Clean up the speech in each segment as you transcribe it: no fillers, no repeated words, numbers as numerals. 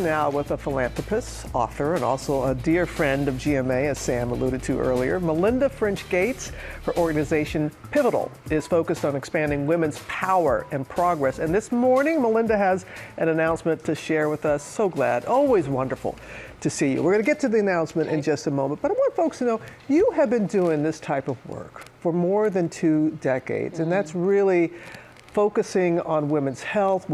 Now with a philanthropist, author, and also a dear friend of GMA, as Sam alluded to earlier, Melinda French Gates. Her organization, Pivotal, is focused on expanding women's power and progress. And this morning, Melinda has an announcement to share with us. So glad, always wonderful to see you. We're going to get to the announcement in just a moment, but I want folks to know you have been doing this type of work for more than 2 decades, and that's really focusing on women's health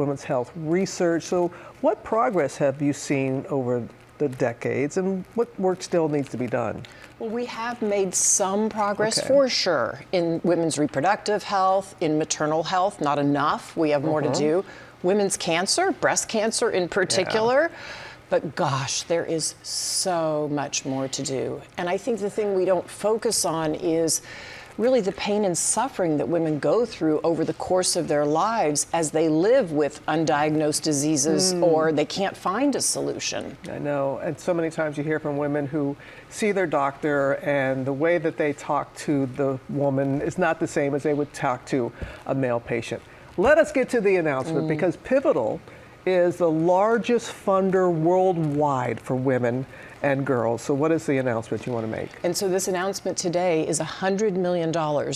research. So what progress have you seen over the decades, and what work still needs to be done? Well, we have made some progress for sure in women's reproductive health, in maternal health, not enough. We have more to do. Women's cancer, breast cancer in particular. But gosh, there is so much more to do. And I think the thing we don't focus on is really the pain and suffering that women go through over the course of their lives as they live with undiagnosed diseases or they can't find a solution. I know, and so many times you hear from women who see their doctor and the way that they talk to the woman is not the same as they would talk to a male patient. Let us get to the announcement because Pivotal is the largest funder worldwide for women and girls. So what is the announcement you want to make? And so this announcement today is $100 million.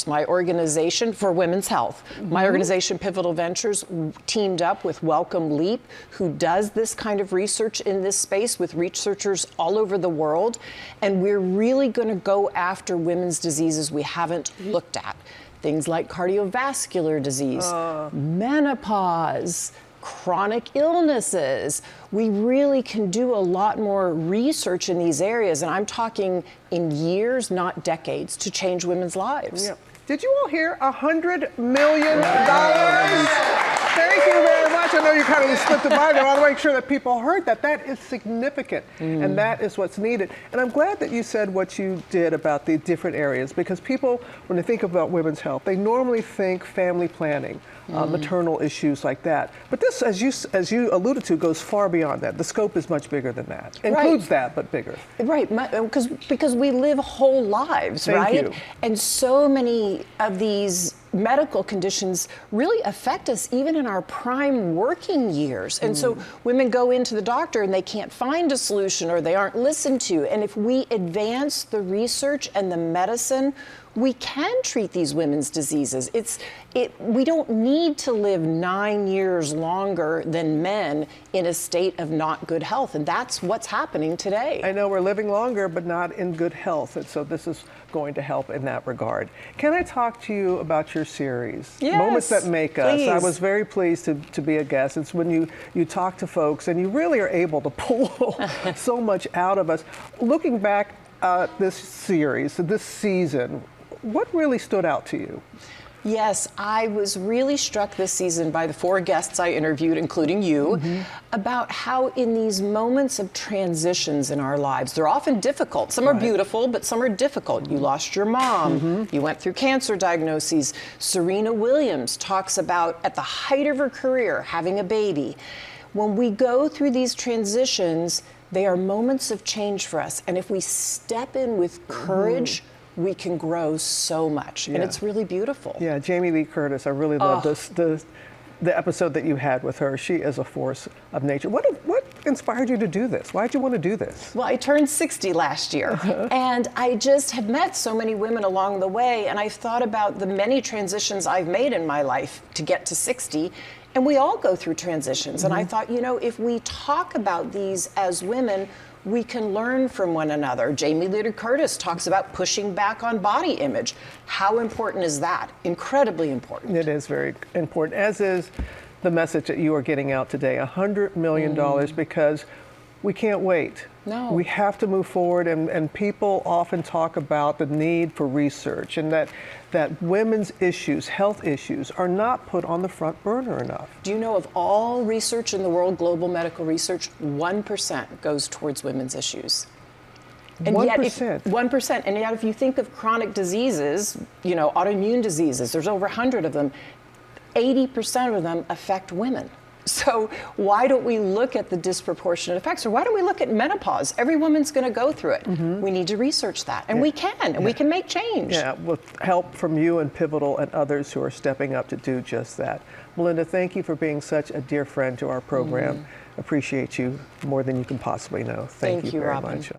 My organization for women's health, my organization Pivotal Ventures teamed up with Welcome Leap, who does this kind of research in this space with researchers all over the world. And we're really going to go after women's diseases we haven't looked at. Things like cardiovascular disease, menopause, chronic illnesses. We really can do a lot more research in these areas, and I'm talking in years, not decades, to change women's lives. Did you all hear $100 million? Thank you very much. I know you kind of slipped it by there. I want to make sure that people heard that. That is significant, and that is what's needed. And I'm glad that you said what you did about the different areas, because people, when they think about women's health, they normally think family planning, maternal issues like that. But this, as you alluded to, goes far beyond that. The scope is much bigger than that. Includes that, but bigger. Right, because we live whole lives, right? Thank you. And so many of these medical conditions really affect us even in our prime working years. And so women go into the doctor and they can't find a solution or they aren't listened to. And if we advance the research and the medicine, we can treat these women's diseases. We don't need to live 9 years longer than men in a state of not good health. And that's what's happening today. I know we're living longer, but not in good health. And so this is going to help in that regard. Can I talk to you about your series? Yes, Moments That Make Us. please. I was very pleased to be a guest. It's when you talk to folks and you really are able to pull so much out of us. Looking back at this series, this season, what really stood out to you? Yes, I was really struck this season by the 4 guests I interviewed, including you, about how in these moments of transitions in our lives, they're often difficult. Some are beautiful, but some are difficult. You lost your mom. You went through cancer diagnoses. Serena Williams talks about, at the height of her career, having a baby. When we go through these transitions, they are moments of change for us. And if we step in with courage, we can grow so much, and it's really beautiful. Yeah, Jamie Lee Curtis, I really love the episode that you had with her. She is a force of nature. What inspired you to do this? Why did you want to do this? Well, I turned 60 last year, and I just have met so many women along the way, and I've thought about the many transitions I've made in my life to get to 60, and we all go through transitions. And I thought, if we talk about these as women, we can learn from one another. Jamie Lee Curtis talks about pushing back on body image. How important is that? Incredibly important. It is very important, as is the message that you are getting out today, $100 million, because we can't wait. No. We have to move forward, and people often talk about the need for research and that women's issues, health issues, are not put on the front burner enough. Do you know of all research in the world, global medical research, 1% goes towards women's issues? And 1%? 1%. And yet if you think of chronic diseases, autoimmune diseases, there's over 100 of them, 80% of them affect women. So why don't we look at the disproportionate effects? Or why don't we look at menopause? Every woman's going to go through it. We need to research that. And we can, and we can make change. Yeah, with help from you and Pivotal and others who are stepping up to do just that. Melinda, thank you for being such a dear friend to our program. appreciate you more than you can possibly know. Thank you very Robin. much.